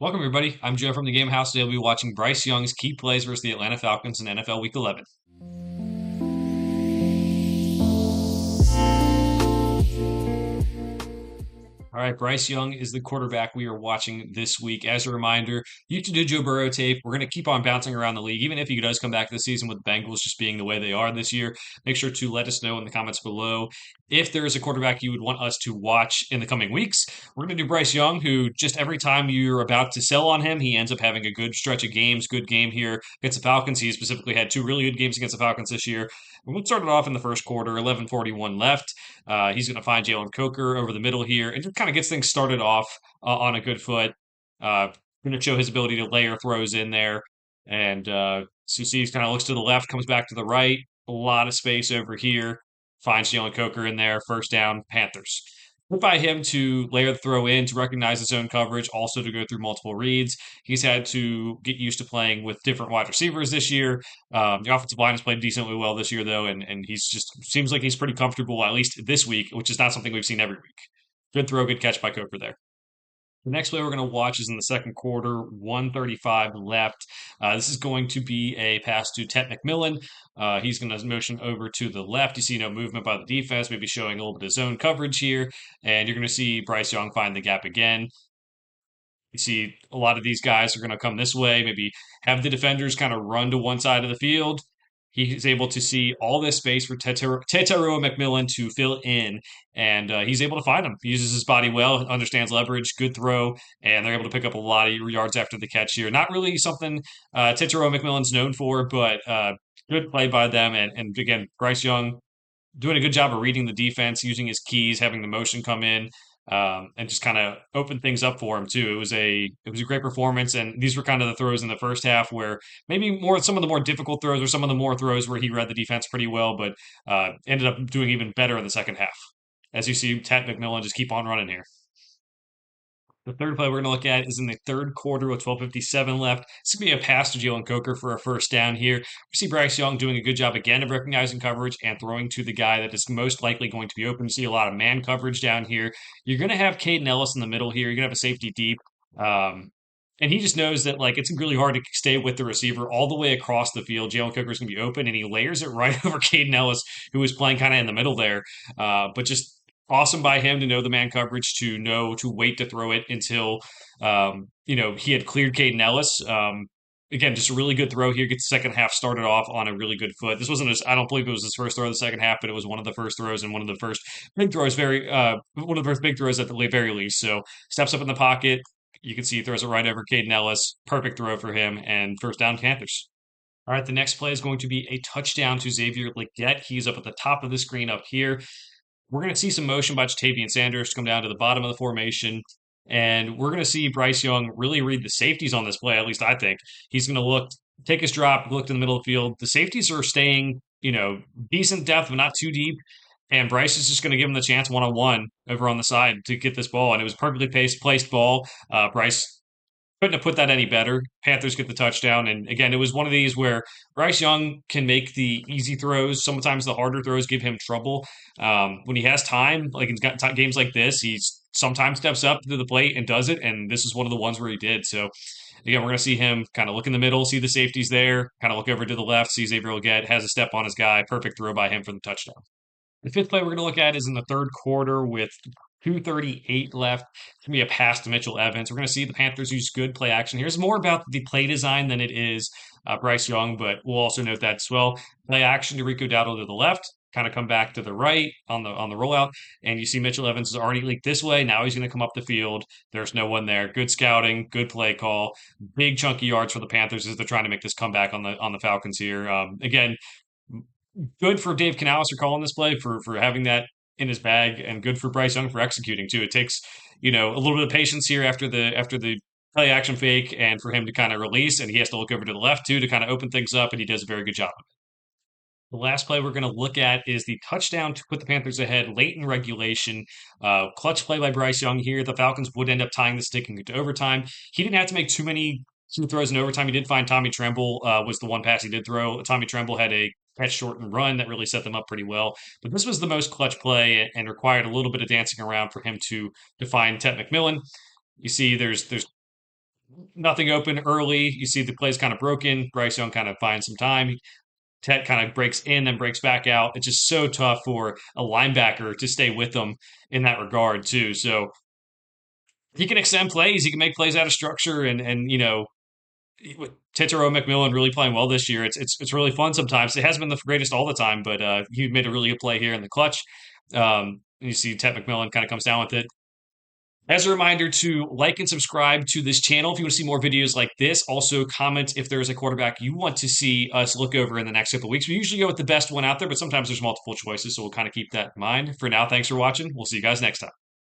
Welcome, everybody. I'm Joe from the Game House. Today we'll be watching Bryce Young's key plays versus the Atlanta Falcons in NFL Week 11. All right, Bryce Young is the quarterback we are watching this week. As a reminder, you can do Joe Burrow tape. We're going to keep on bouncing around the league, even if he does come back this season with the Bengals just being the way they are this year. Make sure to let us know in the comments below if there is a quarterback you would want us to watch in the coming weeks. We're going to do Bryce Young, who just every time you're about to sell on him, he ends up having a good stretch of games. Good game here against the Falcons. He specifically had two really good games against the Falcons this year. We'll start it off in the first quarter, 11:41 left. He's going to find Jalen Coker over the middle here and just kind of gets things started off on a good foot. Going to show his ability to layer throws in there. And Susie kind of looks to the left, comes back to the right. A lot of space over here. Finds Jalen Coker in there. First down, Panthers. Good by him to layer the throw in, to recognize his own coverage, also to go through multiple reads. He's had to get used to playing with different wide receivers this year. The offensive line has played decently well this year, though, and he's just seems like he's pretty comfortable, at least this week, which is not something we've seen every week. Good throw, good catch by Coker there. The next play we're going to watch is in the second quarter, 135 left. This is going to be a pass to Ted McMillan. He's going to motion over to the left. You see no movement by the defense, maybe showing a little bit of zone coverage here. And you're going to see Bryce Young find the gap again. You see a lot of these guys are going to come this way, maybe have the defenders kind of run to one side of the field. He's able to see all this space for Tetairoa McMillan to fill in, and he's able to find him. He uses his body well, understands leverage, good throw, and they're able to pick up a lot of yards after the catch here. Not really something Tetairoa McMillan's known for, but good play by them. And again, Bryce Young doing a good job of reading the defense, using his keys, having the motion come in, and just kind of open things up for him too. It was a great performance, and these were kind of the throws in the first half where maybe more some of the more difficult throws or some of the more throws where he read the defense pretty well, but ended up doing even better in the second half. As you see, Tat McMillan just keep on running here. The third play we're going to look at is in the third quarter with 12:57 left. It's going to be a pass to Jalen Coker for a first down here. We see Bryce Young doing a good job again of recognizing coverage and throwing to the guy that is most likely going to be open. You see a lot of man coverage down here. You're going to have Caden Ellis in the middle here. You're going to have a safety deep. And he just knows that like it's really hard to stay with the receiver all the way across the field. Jalen Coker is going to be open, and he layers it right over Caden Ellis, who was playing kind of in the middle there. But just awesome by him to know the man coverage, to know to wait to throw it until he had cleared Caden Ellis. Again, just a really good throw here. Gets the second half started off on a really good foot. This wasn't I don't believe it was his first throw of the second half, but it was one of the first throws and one of the first big throws. One of the first big throws at the very least. So steps up in the pocket. You can see he throws it right over Caden Ellis. Perfect throw for him, and first down Panthers. All right, the next play is going to be a touchdown to Xavier Legette. He's up at the top of the screen up here. We're going to see some motion by Jatavian Sanders to come down to the bottom of the formation. And we're going to see Bryce Young really read the safeties on this play, at least I think. He's going to take his drop, look in the middle of the field. The safeties are staying, decent depth, but not too deep. And Bryce is just going to give him the chance one-on-one over on the side to get this ball. And it was a perfectly placed ball. Bryce couldn't have put that any better. Panthers get the touchdown. And again, it was one of these where Bryce Young can make the easy throws. Sometimes the harder throws give him trouble. When he has time, like in games like this, he sometimes steps up to the plate and does it. And this is one of the ones where he did. So again, we're going to see him kind of look in the middle, see the safeties there, kind of look over to the left, see Xavier Legette, has a step on his guy. Perfect throw by him for the touchdown. The fifth play we're going to look at is in the third quarter with 2:38 left. It's going to be a pass to Mitchell Evans. We're going to see the Panthers use good play action here. It's more about the play design than it is Bryce Young, but we'll also note that as well. Play action to Rico Dowdle to the left, kind of come back to the right on the rollout, and you see Mitchell Evans has already leaked this way. Now he's going to come up the field. There's no one there. Good scouting, good play call, big chunky yards for the Panthers as they're trying to make this comeback on the Falcons here. Again, good for Dave Canales for calling this play, for having that in his bag, and good for Bryce Young for executing too. It takes a little bit of patience here after the play action fake, and for him to kind of release, and he has to look over to the left too to kind of open things up, and he does a very good job. The last play we're going to look at is the touchdown to put the Panthers ahead late in regulation. Clutch play by Bryce Young here. The Falcons would end up tying this, taking it to overtime. He didn't have to make too many throws in overtime. He did find Tommy Tremble was the one pass he did throw. Tommy Tremble had a catch short and run that really set them up pretty well. But this was the most clutch play and required a little bit of dancing around for him to find Ted McMillan. You see, there's nothing open early. You see the play's kind of broken. Bryce Young kind of finds some time. Ted kind of breaks in, then breaks back out. It's just so tough for a linebacker to stay with them in that regard, too. So he can extend plays. He can make plays out of structure, and with Tetero McMillan really playing well this year. It's really fun sometimes. It hasn't been the greatest all the time, but he made a really good play here in the clutch. You see Ted McMillan kind of comes down with it. As a reminder to like and subscribe to this channel if you want to see more videos like this. Also, comment if there is a quarterback you want to see us look over in the next couple of weeks. We usually go with the best one out there, but sometimes there's multiple choices, so we'll kind of keep that in mind. For now, thanks for watching. We'll see you guys next time.